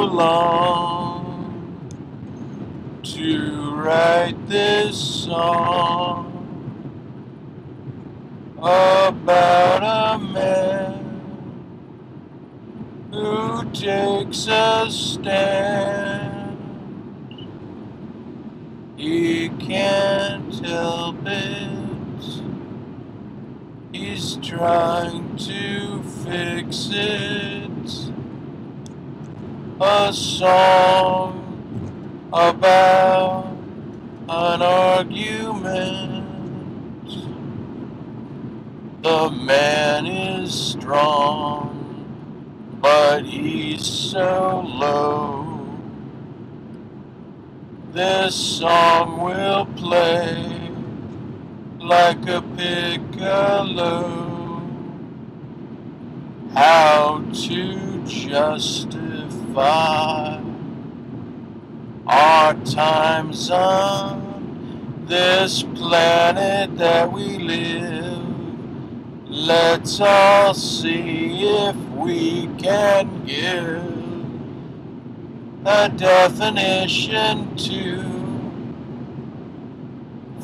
long to write this song about a man who takes a stand. He can't help it, he's trying to fix it. A song about an argument. The man is strong, but he's so low. This song will play like a piccolo. How to justify our times on this planet that we live. Let's all see if we can give a definition to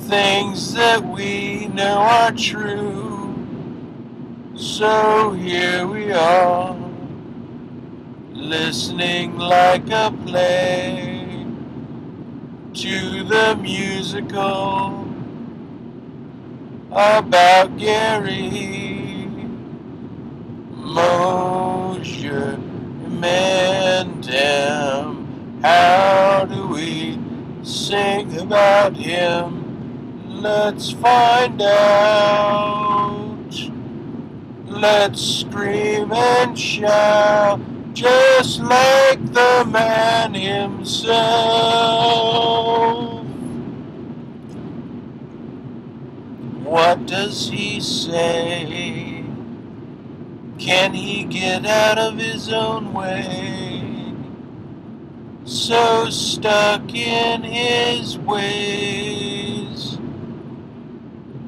things that we know are true. So here we are, listening like a play to the musical about Gary Mosher, InMendham. How do we sing about him? Let's find out. Let's scream and shout, just like the man himself. What does he say? Can he get out of his own way? So stuck in his ways,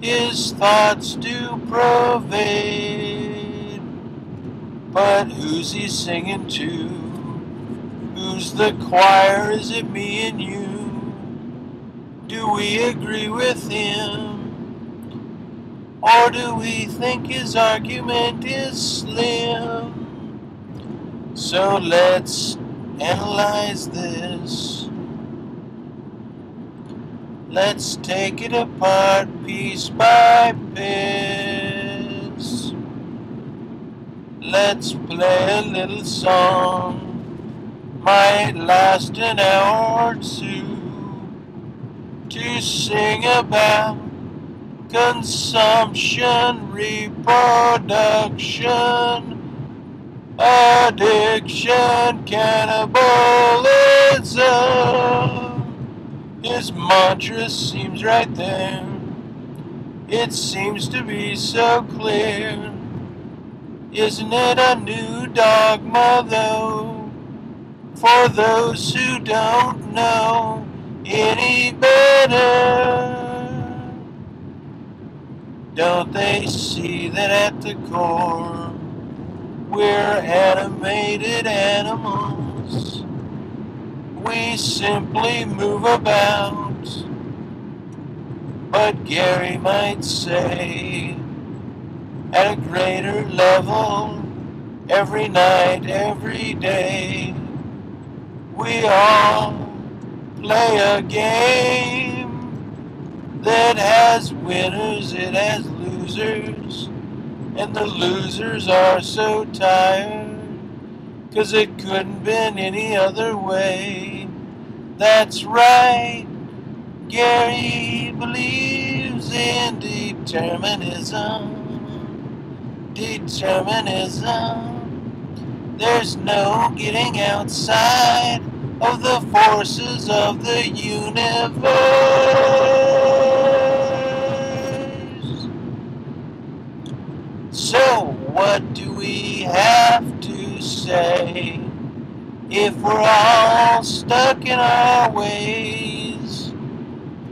his thoughts do pervade. But who's he singing to? Who's the choir? Is it me and you? Do we agree with him? Or do we think his argument is slim? So let's analyze this. Let's take it apart piece by piece. Let's play a little song, might last an hour or two, to sing about consumption, reproduction, addiction, cannibalism. His mantra seems right there. It seems to be so clear. Isn't it a new dogma, though, for those who don't know any better? Don't they see that at the core we're animated animals? We simply move about. But Gary might say, at a greater level, every night, every day, we all play a game that has winners, it has losers, and the losers are so tired, 'cause it couldn't been any other way. That's right, Gary believes in determinism. There's no getting outside of the forces of the universe. So what do we have to say if we're all stuck in our ways?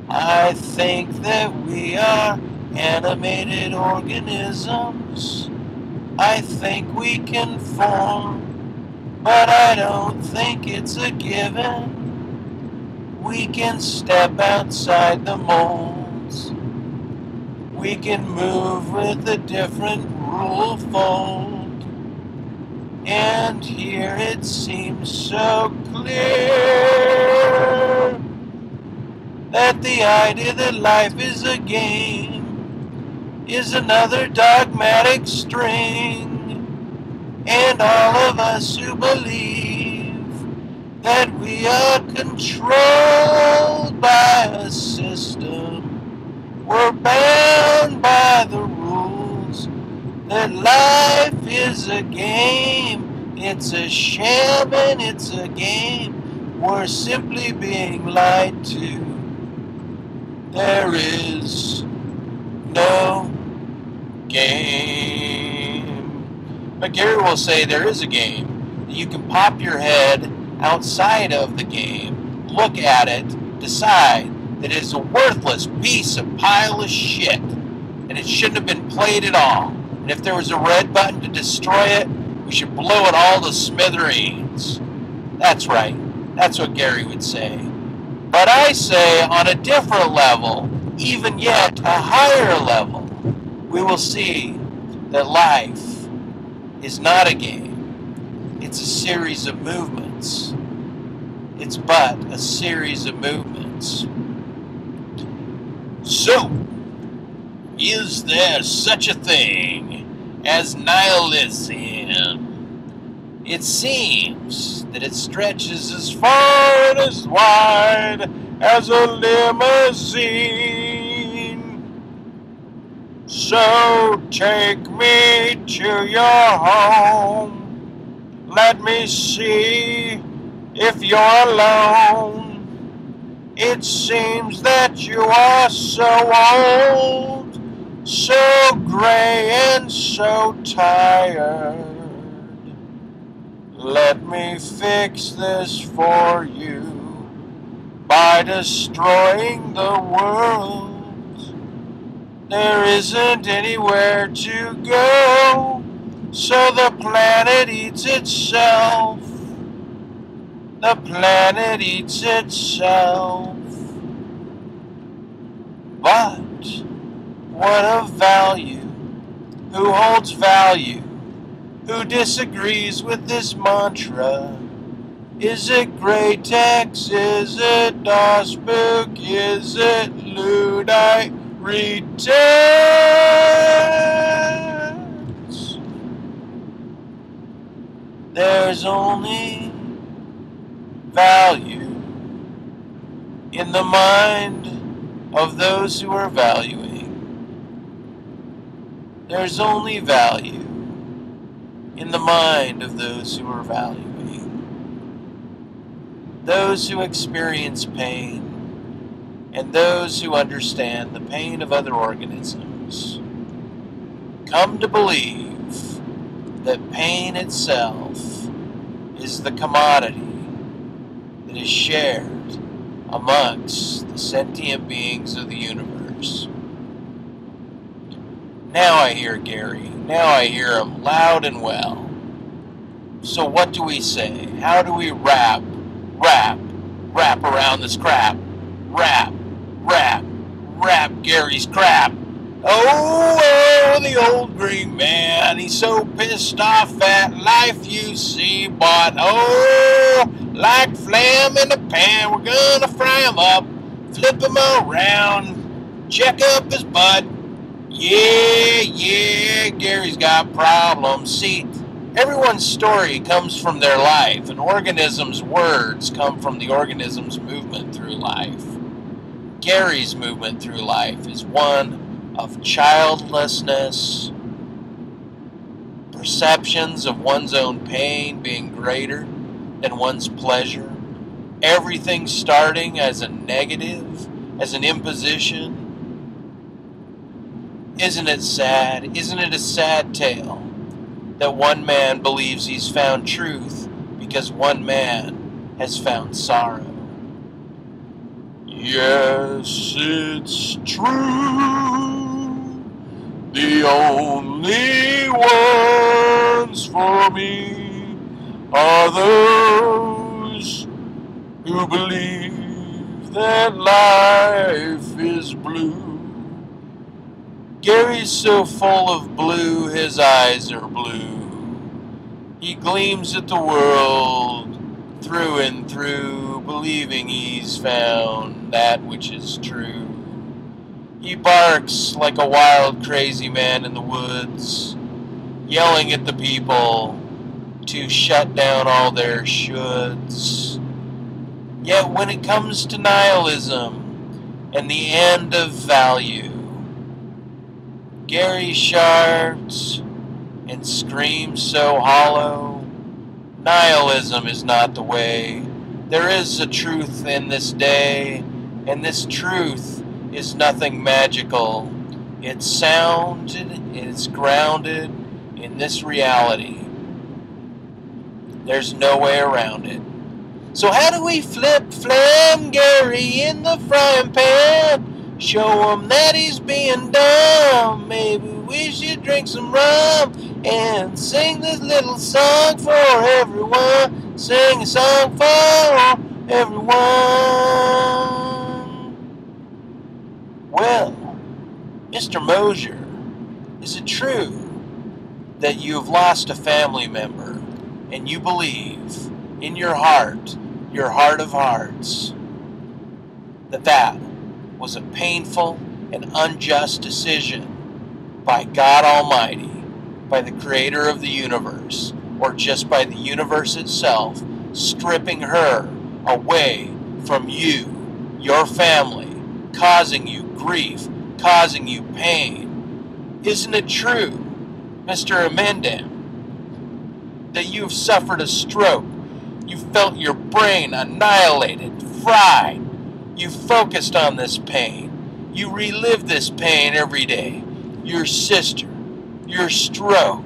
I think that we are animated organisms. I think we can form but I don't think it's a given. We can step outside the molds. We can move with a different rule fold. And here it seems so clear that the idea that life is a game is another dogmatic string. And all of us who believe that we are controlled by a system, we're bound by the rules, that life is a game, it's a sham and it's a game, we're simply being lied to. There is no game. But Gary will say there is a game. You can pop your head outside of the game, look at it, decide that it is a worthless piece of pile of shit, and it shouldn't have been played at all. And if there was a red button to destroy it, we should blow it all to smithereens. That's right. That's what Gary would say. But I say on a different level, even yet a higher level, we will see that life is not a game. It's a series of movements. It's but a series of movements. So, is there such a thing as nihilism? It seems that it stretches as far and as wide as a limousine. So take me to your home. Let me see if you're alone. It seems that you are so old, so gray and so tired. Let me fix this for you by destroying the world. There isn't anywhere to go, so the planet eats itself. The planet eats itself. But what of value? Who holds value? Who disagrees with this mantra? Is it Grey Text? Is it DOSBook? Is it Luddite Returns? There's only value in the mind of those who are valuing. There's only value in the mind of those who are valuing. Those who experience pain and those who understand the pain of other organisms come to believe that pain itself is the commodity that is shared amongst the sentient beings of the universe. Now I hear Gary. Now I hear him loud and well. So what do we say? How do we wrap around this crap? Wrap Gary's crap. Oh, the old green man, he's so pissed off at life, you see, but oh, like flam in a pan, we're gonna fry him up, flip him around, check up his butt. Yeah, Gary's got problems. See, everyone's story comes from their life. An organism's words come from the organism's movement through life. Gary's movement through life is one of childlessness, perceptions of one's own pain being greater than one's pleasure, everything starting as a negative, as an imposition. Isn't it sad? Isn't it a sad tale that one man believes he's found truth because one man has found sorrow? Yes, it's true. The only ones for me are those who believe that life is blue. Gary's so full of blue, his eyes are blue. He gleams at the world through and through, believing he's found that which is true. He barks like a wild, crazy man in the woods, yelling at the people to shut down all their shoulds. Yet when it comes to nihilism and the end of value, Gary shouts and screams so hollow, nihilism is not the way. There is a truth in this day, and this truth is nothing magical. It's sound, it's grounded in this reality. There's no way around it. So how do we flip-flam Gary in the frying pan? Show him that he's being dumb. Maybe we should drink some rum and sing this little song for everyone. Sing a song for everyone. Well, Mr. Mosher, is it true that you have lost a family member and you believe in your heart of hearts, that was a painful and unjust decision by God Almighty, by the creator of the universe, or just by the universe itself, stripping her away from you, your family, causing you grief, causing you pain? Isn't it true, Mr. InMendham, that you've suffered a stroke? You felt your brain annihilated, fried. You focused on this pain. You relive this pain every day. Your sister, your stroke,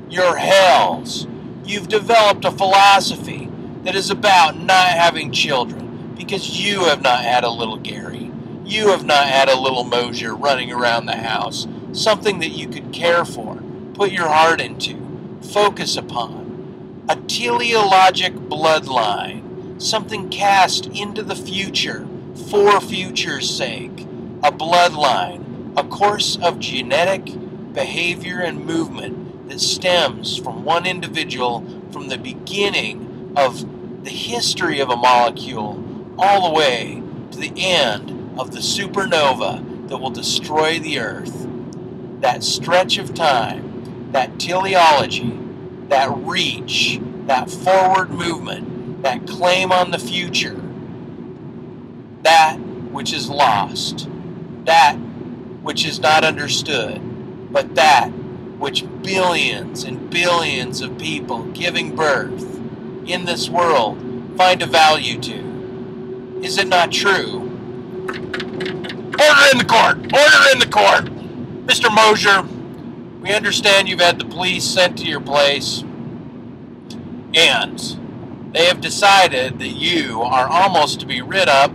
your hells. You've developed a philosophy that is about not having children because you have not had a little Gary. You have not had a little Mosher running around the house. Something that you could care for, put your heart into, focus upon. A teleologic bloodline, something cast into the future for future's sake, a bloodline, a course of genetic behavior and movement that stems from one individual from the beginning of the history of a molecule all the way to the end of the supernova that will destroy the Earth. That stretch of time, that teleology, that reach, that forward movement, that claim on the future, that which is lost, that which is not understood, but that which billions and billions of people giving birth in this world find a value to. Is it not true? Order in the court! Order in the court! Mr. Mosher, we understand you've had the police sent to your place, and they have decided that you are almost to be wrote up,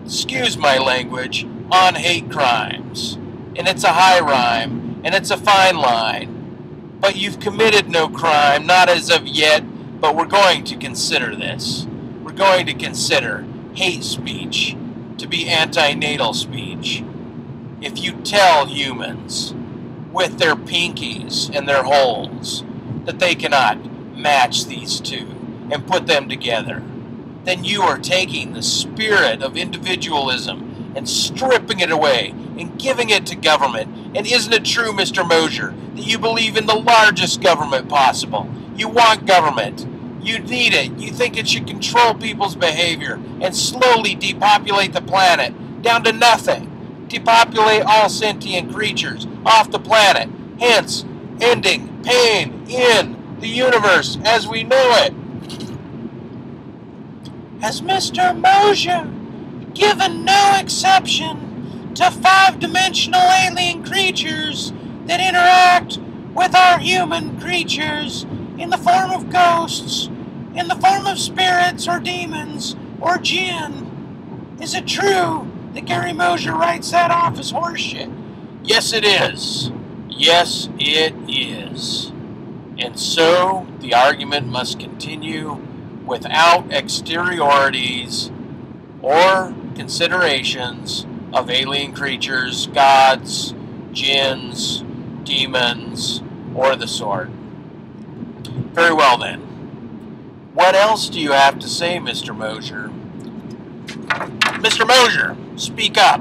excuse my language, on hate crimes. And it's a high rhyme, and it's a fine line. But you've committed no crime, not as of yet, but we're going to consider this. We're going to consider hate speech to be antenatal speech. If you tell humans with their pinkies and their holes that they cannot match these two and put them together, then you are taking the spirit of individualism and stripping it away and giving it to government. And isn't it true, Mr. Mosher, that you believe in the largest government possible? You want government. You need it. You think it should control people's behavior and slowly depopulate the planet down to nothing. Depopulate all sentient creatures off the planet, hence ending pain in the universe as we know it. Has Mr. Mosher given no exception to five-dimensional alien creatures that interact with our human creatures in the form of ghosts, in the form of spirits or demons or jinn? Is it true that Gary Mosher writes that off as horseshit? Yes, it is. Yes, it is. And so the argument must continue without exteriorities or considerations of alien creatures, gods, jinns, demons, or the sort. Very well then. What else do you have to say, Mr. Mosher? Mr. Mosher, speak up.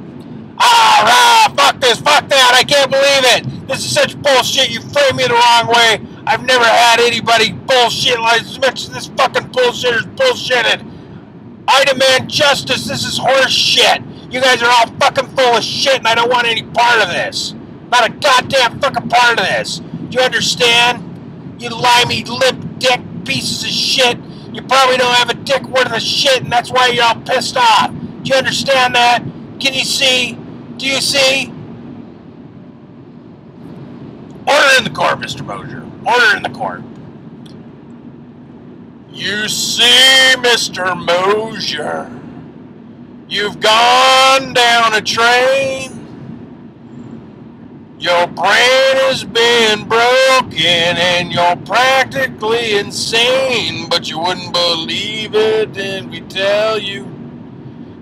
Fuck this, fuck that, I can't believe it. This is such bullshit, you framed me the wrong way. I've never had anybody bullshit like as much as this fucking bullshitter's bullshitted. I demand justice, this is horse shit. You guys are all fucking full of shit and I don't want any part of this. Not a goddamn fucking part of this. Do you understand? You limey lip dick pieces of shit. You probably don't have a dick worth of shit and that's why you're all pissed off. Do you understand that? Can you see? Do you see? Order in the court, Mr. Mosher. Order in the court. You see, Mr. Mosher, you've gone down a train. Your brain has been broken and you're practically insane, but you wouldn't believe it if we tell you,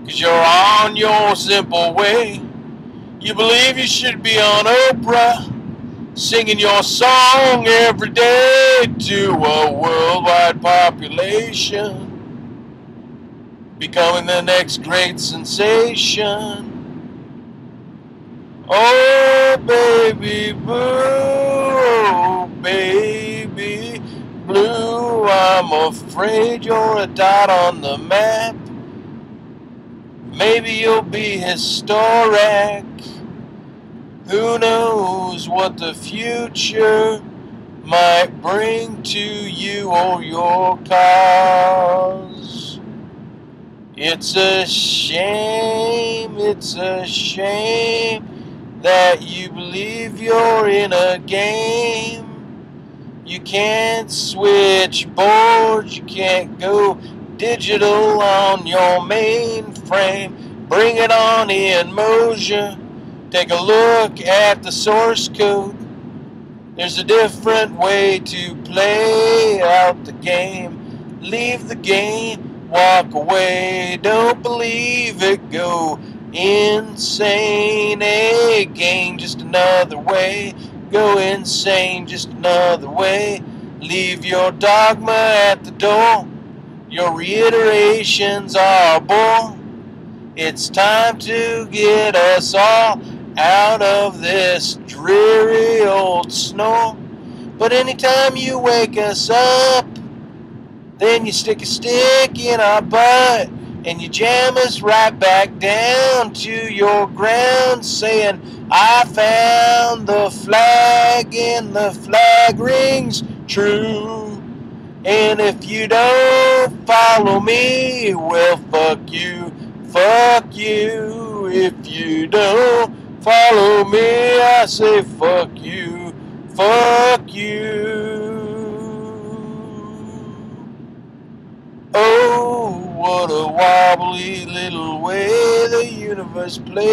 'cause you're on your simple way. You believe you should be on Oprah, singing your song every day to a worldwide population, becoming the next great sensation. Oh, baby blue, oh, baby blue, I'm afraid you're a dot on the map. Maybe you'll be historic. Who knows what the future might bring to you or your cause. It's a shame that you believe you're in a game. You can't switch boards, you can't go digital on your mainframe. Bring it on in, Mosher. Take a look at the source code. There's a different way to play out the game. Leave the game, walk away. Don't believe it, go insane. A game, just another way. Go insane, just another way. Leave your dogma at the door. Your reiterations are bore. It's time to get us all out of this dreary old snore. But anytime you wake us up, then you stick a stick in our butt and you jam us right back down to your ground, saying, I found the flag and the flag rings true. And if you don't follow me, well, fuck you, fuck you. If you don't follow me, I say fuck you, fuck you. Oh, what a wobbly little way the universe plays.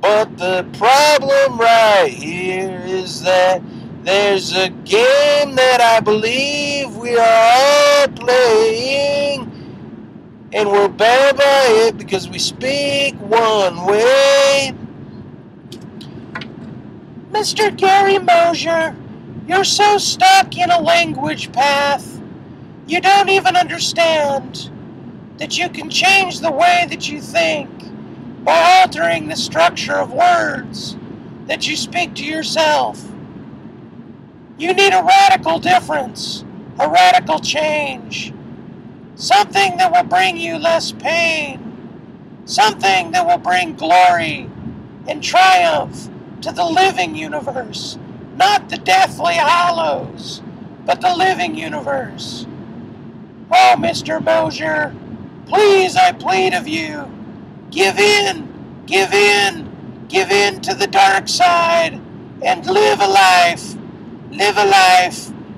But the problem right here is that there's a game that I believe we are all playing, and we're bound by it because we speak one way. Mr. Gary Mosher, you're so stuck in a language path, you don't even understand that you can change the way that you think by altering the structure of words that you speak to yourself. You need a radical difference, a radical change, something that will bring you less pain, something that will bring glory and triumph to the living universe, not the deathly hollows, but the living universe. Oh, Mr. Mosher, please, I plead of you, give in, give in, give in to the dark side and live a life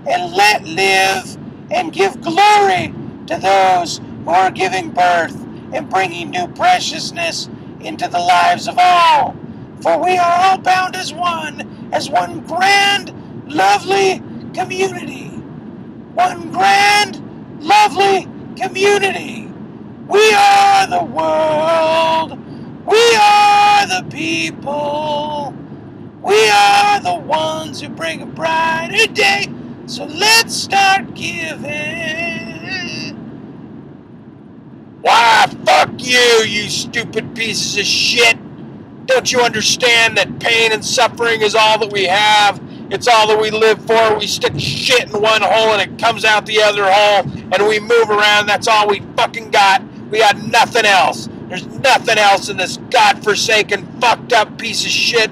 and let live and give glory to those who are giving birth and bringing new preciousness into the lives of all. For we are all bound as one as one grand, lovely community. One grand, lovely community. We are the world. We are the people. We are the ones who bring a brighter day. So let's start giving. Why, fuck you, you stupid pieces of shit. Don't you understand that pain and suffering is all that we have? It's all that we live for. We stick shit in one hole and it comes out the other hole, and we move around. That's all we fucking got. We got nothing else. There's nothing else in this godforsaken, fucked up piece of shit,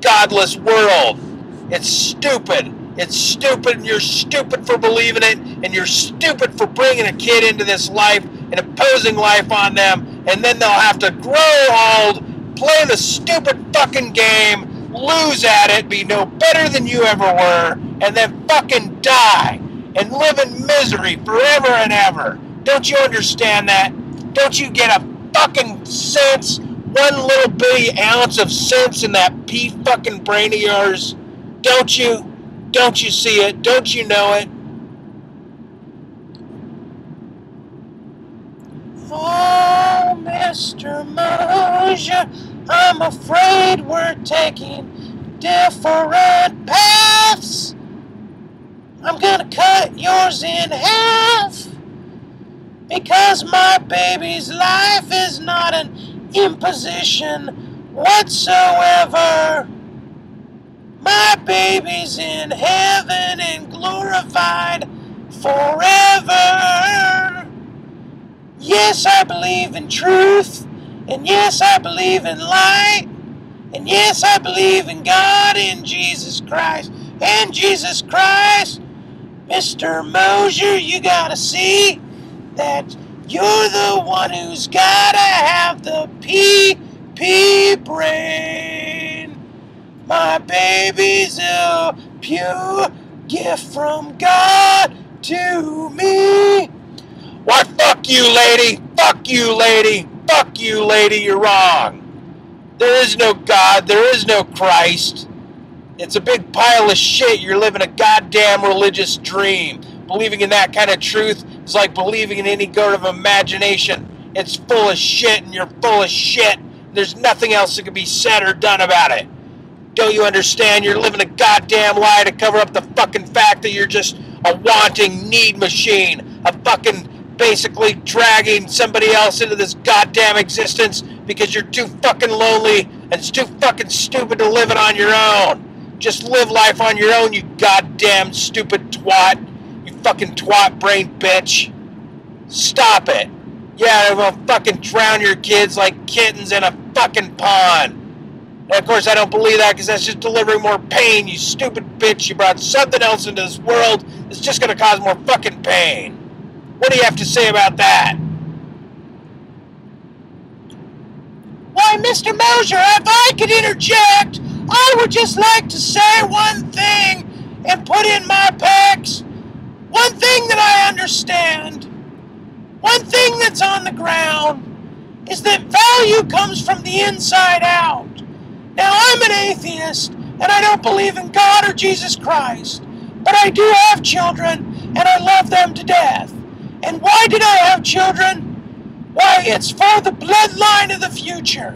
godless world. It's stupid. It's stupid, and you're stupid for believing it, and you're stupid for bringing a kid into this life and imposing life on them, and then they'll have to grow old, play the stupid fucking game, lose at it, be no better than you ever were, and then fucking die and live in misery forever and ever. Don't you understand that? Don't you get a fucking sense, one little bitty ounce of sense in that pea fucking brain of yours? Don't you? Don't you see it? Don't you know it? Oh, Mr. Mosher, I'm afraid we're taking different paths. I'm gonna cut yours in half, because my baby's life is not an imposition whatsoever. My baby's in heaven and glorified forever. Yes, I believe in truth, and yes, I believe in light, and yes, I believe in God and Jesus Christ. And Jesus Christ, Mr. Mosher, you gotta see that you're the one who's gotta have the PP brain. My baby's a pure gift from God to me. Why, fuck you, lady. Fuck you, lady. Fuck you, lady. You're wrong. There is no God. There is no Christ. It's a big pile of shit. You're living a goddamn religious dream. Believing in that kind of truth is like believing in any kind of imagination. It's full of shit, and you're full of shit. There's nothing else that can be said or done about it. Don't you understand? You're living a goddamn lie to cover up the fucking fact that you're just a wanting need machine. A fucking basically dragging somebody else into this goddamn existence because you're too fucking lonely and too fucking stupid to live it on your own. Just live life on your own, you goddamn stupid twat. You fucking twat brain bitch. Stop it. Yeah, I'm gonna fucking drown your kids like kittens in a fucking pond. And of course I don't believe that, because that's just delivering more pain, you stupid bitch. You brought something else into this world that's just gonna cause more fucking pain. What do you have to say about that? Why, Mr. Mosher, if I could interject, I would just like to say one thing and put in my pecs. One thing that I understand, one thing that's on the ground, is that value comes from the inside out. Now, I'm an atheist, and I don't believe in God or Jesus Christ, but I do have children, and I love them to death. And why did I have children? Why, it's for the bloodline of the future.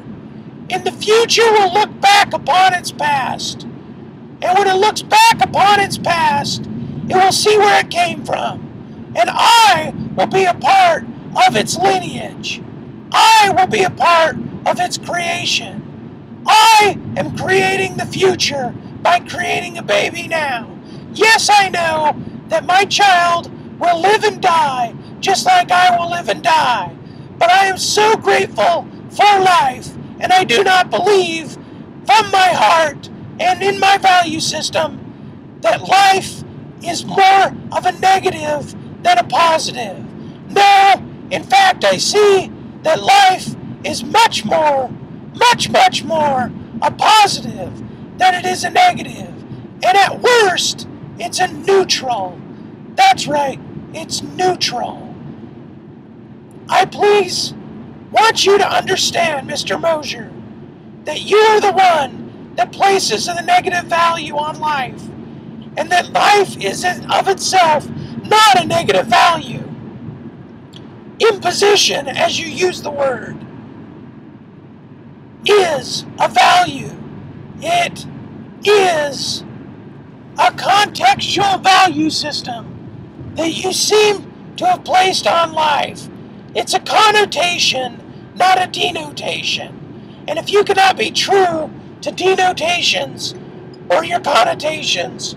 In the future, will look back upon its past. And when it looks back upon its past, it will see where it came from. And I will be a part of its lineage. I will be a part of its creation. I am creating the future by creating a baby now. Yes, I know that my child will live and die just like I will live and die. But I am so grateful for life, and I do not believe from my heart and in my value system that life is more of a negative than a positive. No, in fact, I see that life is much more a positive than it is a negative. And at worst, it's a neutral. That's right, it's neutral. I please want you to understand, Mr. Mosher, that you're the one that places a negative value on life, and that life is of itself not a negative value. Imposition, as you use the word, is a value. It is a contextual value system that you seem to have placed on life. It's a connotation, not a denotation. And if you cannot be true to denotations or your connotations,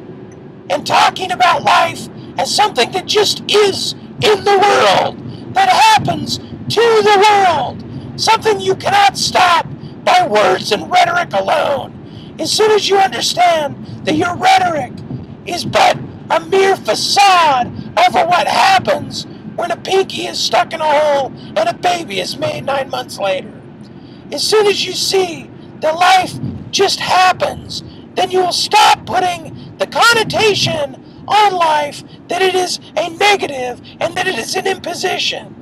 and talking about life as something that just is in the world, that happens to the world, something you cannot stop by words and rhetoric alone. As soon as you understand that your rhetoric is but a mere facade over what happens when a pinky is stuck in a hole and a baby is made 9 months later, as soon as you see that life just happens, then you will stop putting the connotation on life that it is a negative and that it is an imposition.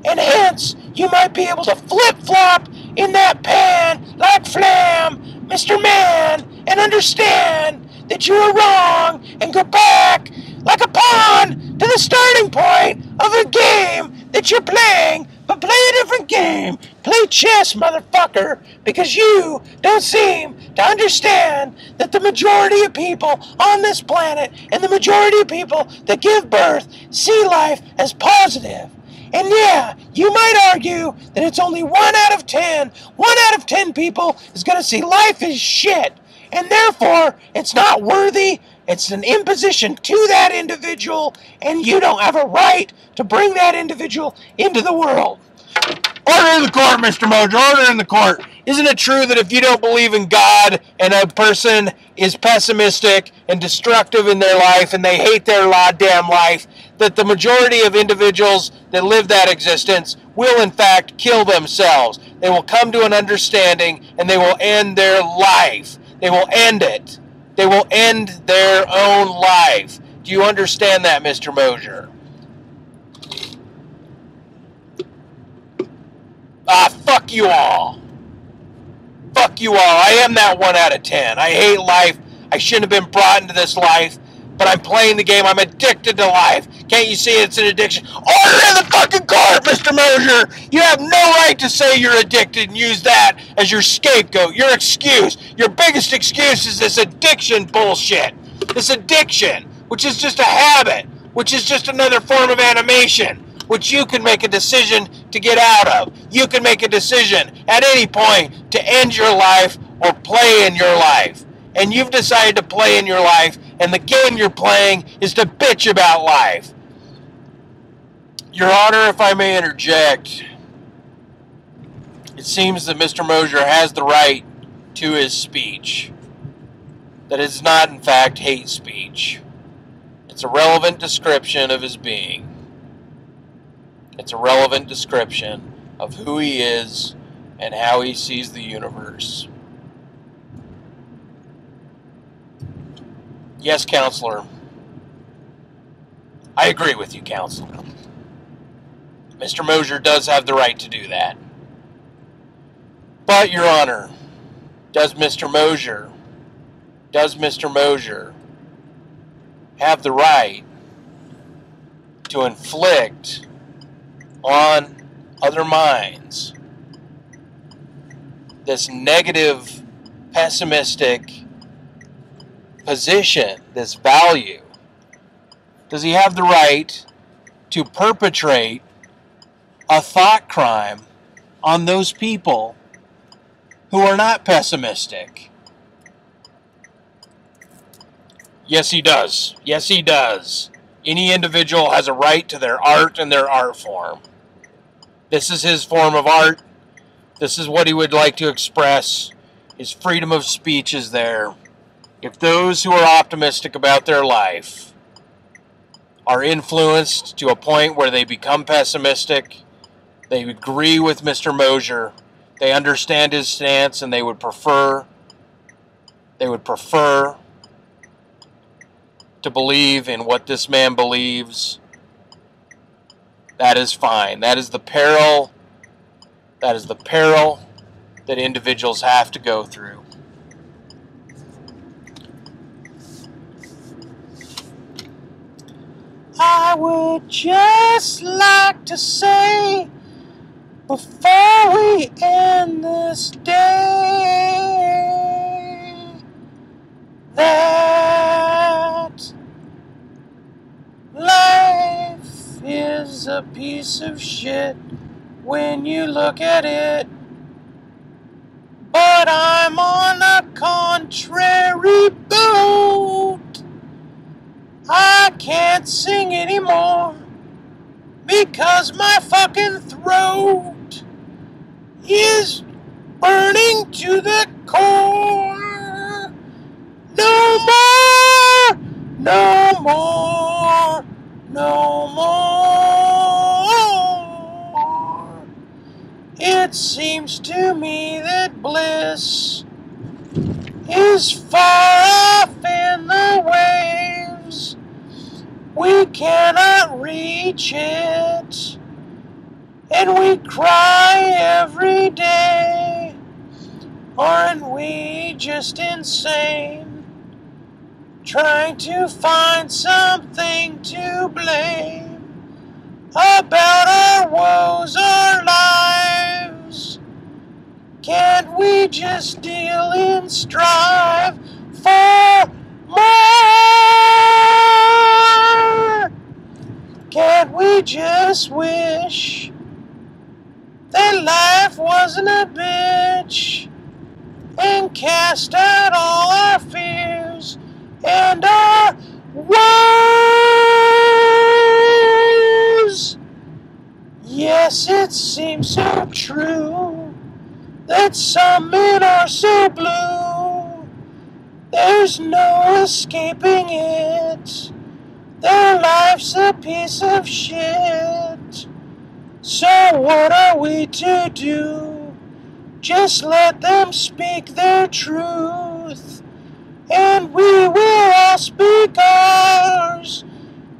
And hence, you might be able to flip-flop in that pan like Flam, Mr. Man, and understand that you are wrong and go back like a pawn to the starting point of a game that you're playing, but play a different game. Play chess, motherfucker, because you don't seem to understand that the majority of people on this planet and the majority of people that give birth see life as positive. And yeah, you might argue that it's only 1 out of 10. 1 out of 10 people is going to see life as shit. And therefore, it's not worthy. It's an imposition to that individual. And you don't have a right to bring that individual into the world. Order in the court, Mr. Mosher. Order in the court. Isn't it true that if you don't believe in God and a person is pessimistic and destructive in their life and they hate their goddamn life, that the majority of individuals that live that existence will in fact kill themselves? They will come to an understanding and they will end their life. They will end it. They will end their own life. Do you understand that, Mr. Mosher? Fuck you all. Fuck you all. I am that 1 out of 10. I hate life. I shouldn't have been brought into this life, but I'm playing the game. I'm addicted to life. Can't you see it's an addiction? Order in the fucking court, Mr. Mosher. You have no right to say you're addicted and use that as your scapegoat, your excuse. Your biggest excuse is this addiction bullshit. This addiction, which is just a habit, which is just another form of animation, which you can make a decision to get out of. You can make a decision at any point to end your life or play in your life. And you've decided to play in your life, and the game you're playing is to bitch about life. Your Honor, if I may interject, it seems that Mr. Mosher has the right to his speech. That it's not, in fact, hate speech. It's a relevant description of his being. It's a relevant description of who he is and how he sees the universe. Yes, Counselor. I agree with you, Counselor. Mr. Mosher does have the right to do that. But, Your Honor, does Mr. Mosher have the right to inflict on other minds this negative, pessimistic position, this value? Does he have the right to perpetrate a thought crime on those people who are not pessimistic? Yes, he does. Yes, he does. Any individual has a right to their art and their art form. This is his form of art. This is what he would like to express. His freedom of speech is there. If those who are optimistic about their life are influenced to a point where they become pessimistic, they agree with Mr. Mosher, they understand his stance, and they would prefer to believe in what this man believes, that is fine. That is the peril that individuals have to go through. I would just like to say, before we end this day, that life is a piece of shit when you look at it. But I'm on a contrary boat. I can't sing anymore because my fucking throat is burning to the core. No more, no more, no more. It seems to me that bliss is far off in the waves. We cannot reach it, and we cry every day. Aren't we just insane, trying to find something to blame about our woes, our lives? Can't we just deal and strive for more? Can't we just wish that life wasn't a bitch and cast out all our fears and our woes? Yes, it seems so true that some men are so blue, there's no escaping it. Their life's a piece of shit. So what are we to do? Just let them speak their truth, and we will all speak ours,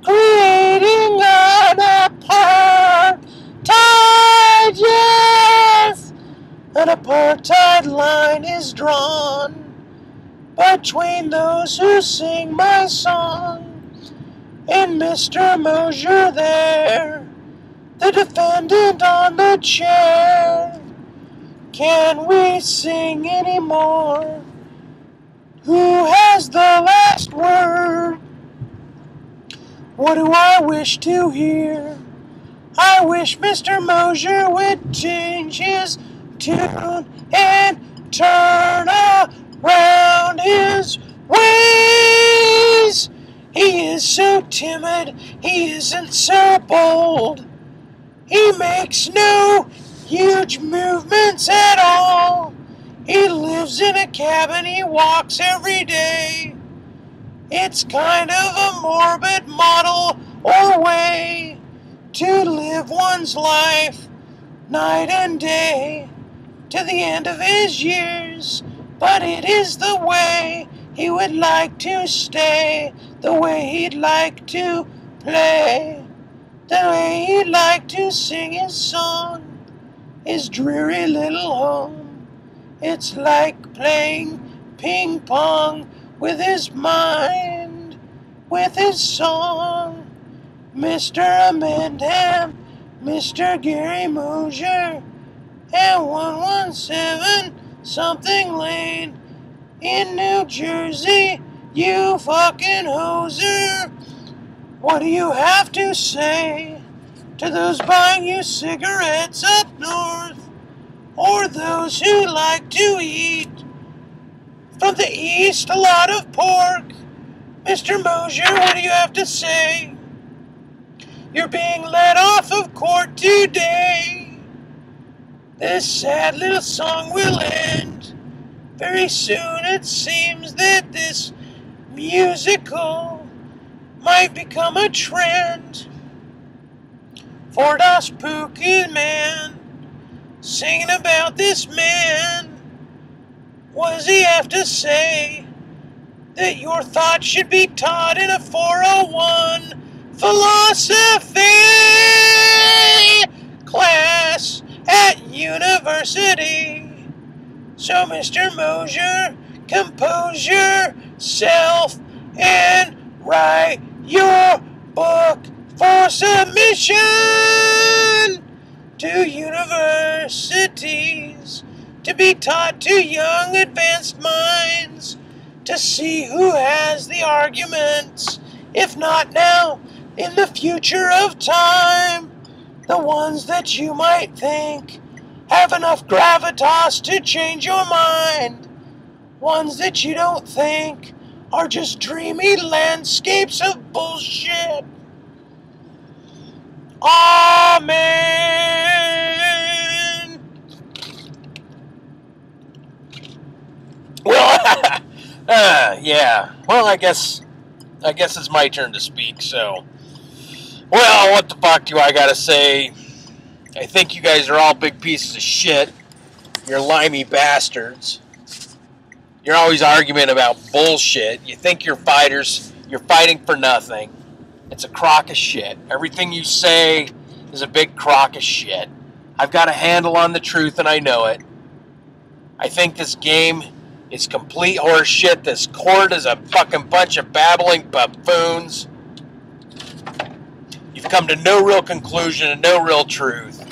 creating an apartheid, yes! An apartheid line is drawn between those who sing my song and Mr. Mosher there, the defendant on the chair. Can we sing anymore? Who has the last word? What do I wish to hear? I wish Mr. Mosher would change his tune and turn around his ways. He is so timid, he isn't so bold. He makes no huge movements at all. He lives in a cabin, he walks every day. It's kind of a morbid model or way to live one's life night and day to the end of his years. But it is the way he would like to stay, the way he'd like to play, the way he'd like to sing his song, his dreary little home. It's like playing ping pong with his mind, with his song. Mr. InMendham, Mr. Gary Mosher, and 117 something lane in New Jersey, you fucking hoser. What do you have to say to those buying you cigarettes up north, or those who like to eat from the east a lot of pork? Mr. Mosher, what do you have to say? You're being let off of court today. This sad little song will end very soon. It seems that this musical might become a trend for das spooky man, singing about this man. What does he have to say? That your thoughts should be taught in a 401 philosophy class at university. So, Mr. Mosher, compose yourself and write your book for submission to universities, to be taught to young advanced minds, to see who has the arguments, if not now, in the future of time. The ones that you might think have enough gravitas to change your mind. Ones that you don't think are just dreamy landscapes of bullshit. Amen. Well, yeah. Well, I guess it's my turn to speak, so. Well, what the fuck do I gotta say? I think you guys are all big pieces of shit. You're limey bastards. You're always arguing about bullshit. You think you're fighters. You're fighting for nothing. It's a crock of shit. Everything you say is a big crock of shit. I've got a handle on the truth and I know it. I think this game is complete horse shit. This court is a fucking bunch of babbling buffoons. You've come to no real conclusion and no real truth.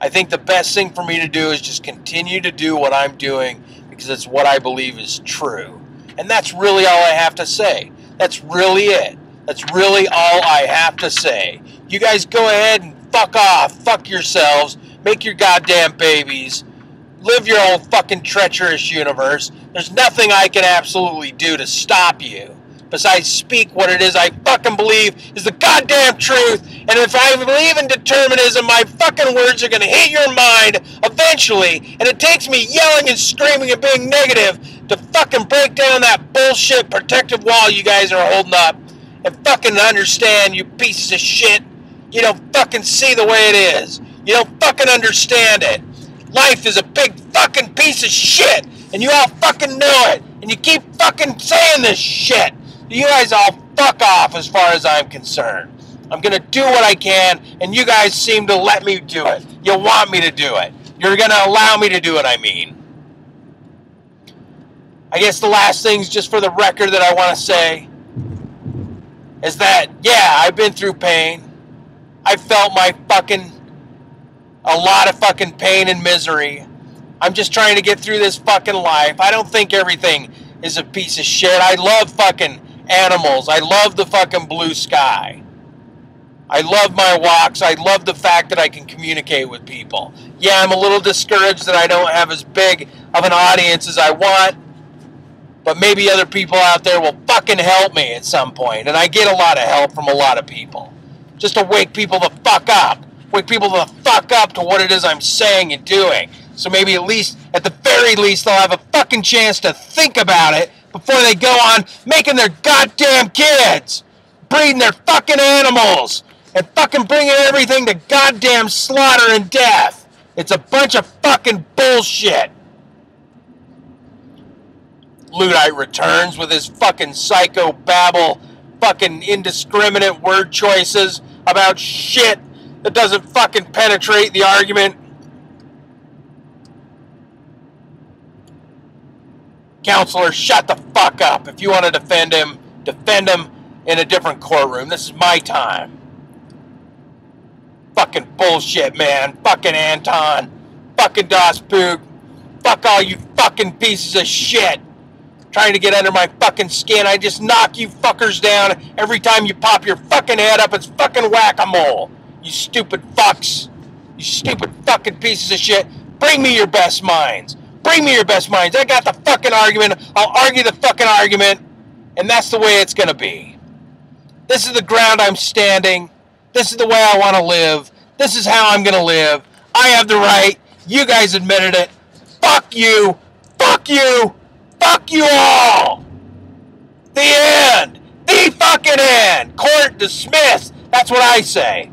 I think the best thing for me to do is just continue to do what I'm doing because it's what I believe is true. And that's really all I have to say. That's really it. That's really all I have to say. You guys go ahead and fuck off. Fuck yourselves. Make your goddamn babies. Live your old fucking treacherous universe. There's nothing I can absolutely do to stop you. Besides speak what it is I fucking believe is the goddamn truth. And if I believe in determinism, my fucking words are going to hit your mind eventually. And it takes me yelling and screaming and being negative to fucking break down that bullshit protective wall you guys are holding up. And fucking understand, you pieces of shit. You don't fucking see the way it is. You don't fucking understand it. Life is a big fucking piece of shit. And you all fucking know it. And you keep fucking saying this shit. You guys all fuck off as far as I'm concerned. I'm going to do what I can, and you guys seem to let me do it. You want me to do it. You're going to allow me to do it, I mean. I guess the last things, just for the record, that I want to say is that, yeah, I've been through pain. I felt a lot of fucking pain and misery. I'm just trying to get through this fucking life. I don't think everything is a piece of shit. I love fucking animals. I love the fucking blue sky. I love my walks. I love the fact that I can communicate with people. Yeah, I'm a little discouraged that I don't have as big of an audience as I want, but maybe other people out there will fucking help me at some point, and I get a lot of help from a lot of people. Just to wake people the fuck up. Wake people the fuck up to what it is I'm saying and doing. So maybe at the very least, they'll have a fucking chance to think about it before they go on making their goddamn kids, breeding their fucking animals, and fucking bringing everything to goddamn slaughter and death. It's a bunch of fucking bullshit. Luddite returns with his fucking psycho babble, fucking indiscriminate word choices about shit that doesn't fucking penetrate the argument. Counselor, shut the fuck up. If you want to defend him in a different courtroom. This is my time. Fucking bullshit, man. Fucking Anton. Fucking Das Poog. Fuck all you fucking pieces of shit. Trying to get under my fucking skin. I just knock you fuckers down every time you pop your fucking head up. It's fucking whack-a-mole. You stupid fucks. You stupid fucking pieces of shit. Bring me your best minds. Bring me your best minds. I got the fucking argument. I'll argue the fucking argument. And that's the way it's going to be. This is the ground I'm standing. This is the way I want to live. This is how I'm going to live. I have the right. You guys admitted it. Fuck you. Fuck you. Fuck you all. The end. The fucking end. Court dismissed. That's what I say.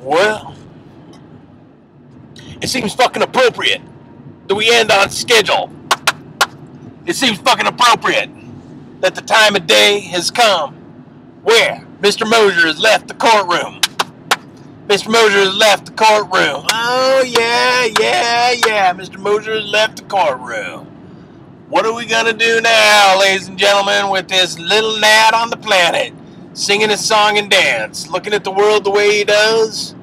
Well, it seems fucking appropriate that we end on schedule. It seems fucking appropriate that the time of day has come where Mr. Mosher has left the courtroom. Mr. Mosher has left the courtroom. Oh, yeah. Mr. Mosher has left the courtroom. What are we going to do now, ladies and gentlemen, with this little gnat on the planet, singing a song and dance, looking at the world the way he does?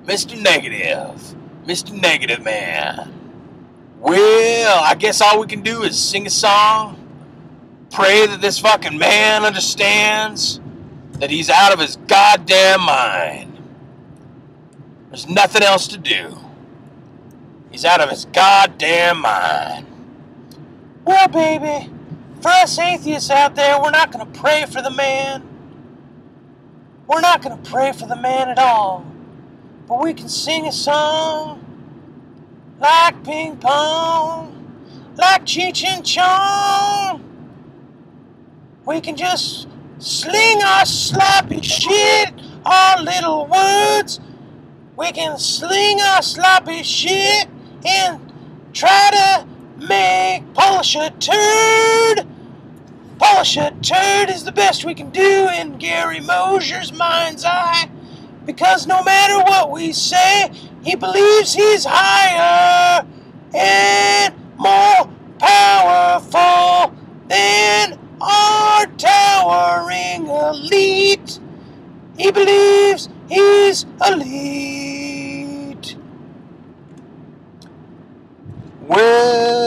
Mr. Negative. Mr. Negative Man. Well, I guess all we can do is sing a song, pray that this fucking man understands that he's out of his goddamn mind. There's nothing else to do. He's out of his goddamn mind. Well, baby, for us atheists out there, we're not going to pray for the man. We're not going to pray for the man at all. But we can sing a song like ping pong, like Cheech and Chong. We can just sling our sloppy shit, our little words. We can sling our sloppy shit and try to polish a turd. Polish a turd is the best we can do in Gary Mosher's mind's eye. Because no matter what we say, he believes he's higher and more powerful than our towering elite. He believes he's elite.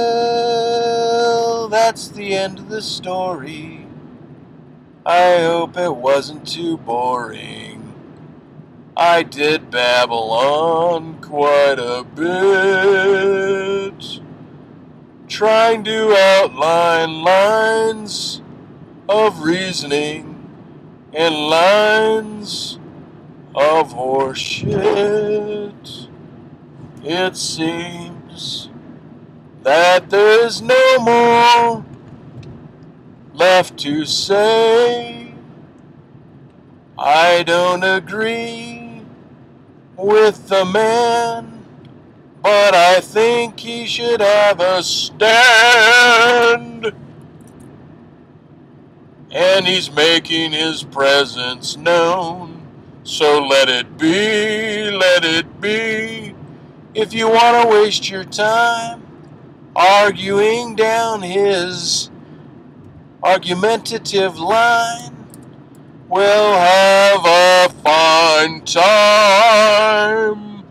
Well, that's the end of the story. I hope it wasn't too boring. I did babble on quite a bit, trying to outline lines of reasoning and lines of horseshit. It seems that there's no more left to say. I don't agree with the man, but I think he should have a stand. And he's making his presence known, so let it be, let it be. If you want to waste your time arguing down his argumentative line, we'll have a fine time,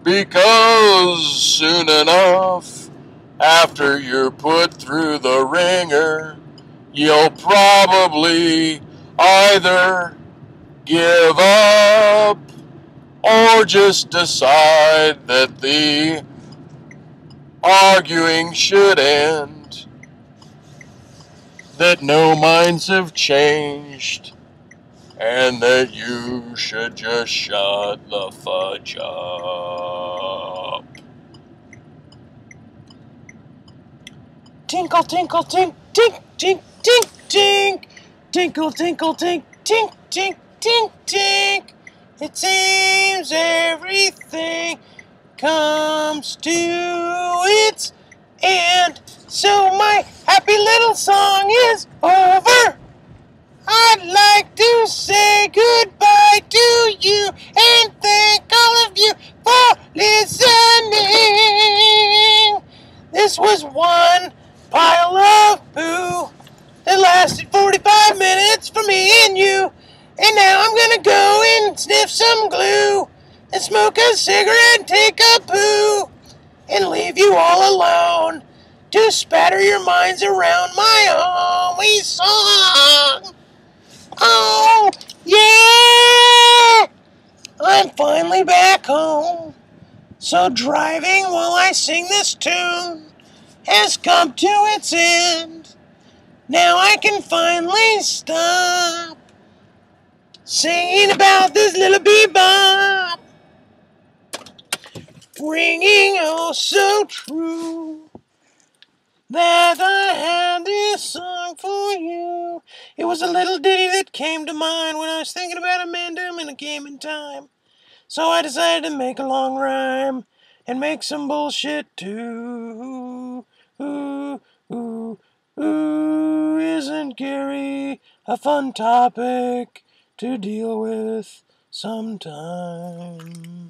because soon enough, after you're put through the ringer, you'll probably either give up or just decide that the arguing should end, that no minds have changed, and that you should just shut the fudge up. Tinkle, tinkle, tink, tink, tink, tink, tink. Tinkle, tinkle, tink, tink, tink, tink, tink. It seems everything comes to its end. So my happy little song is over. I'd like to say goodbye to you and thank all of you for listening. This was one pile of poo that lasted 45 minutes for me and you. And now I'm gonna go and sniff some glue and smoke a cigarette and take a poo and leave you all alone to spatter your minds around my homie song. Oh, yeah! I'm finally back home. So driving while I sing this tune has come to its end. Now I can finally stop singing about this little bebop, ringing oh so true, that I had this song for you. It was a little ditty that came to mind when I was thinking about InMendham and a game in time. So I decided to make a long rhyme and make some bullshit too. Ooh, ooh, ooh, isn't Gary a fun topic to deal with sometime.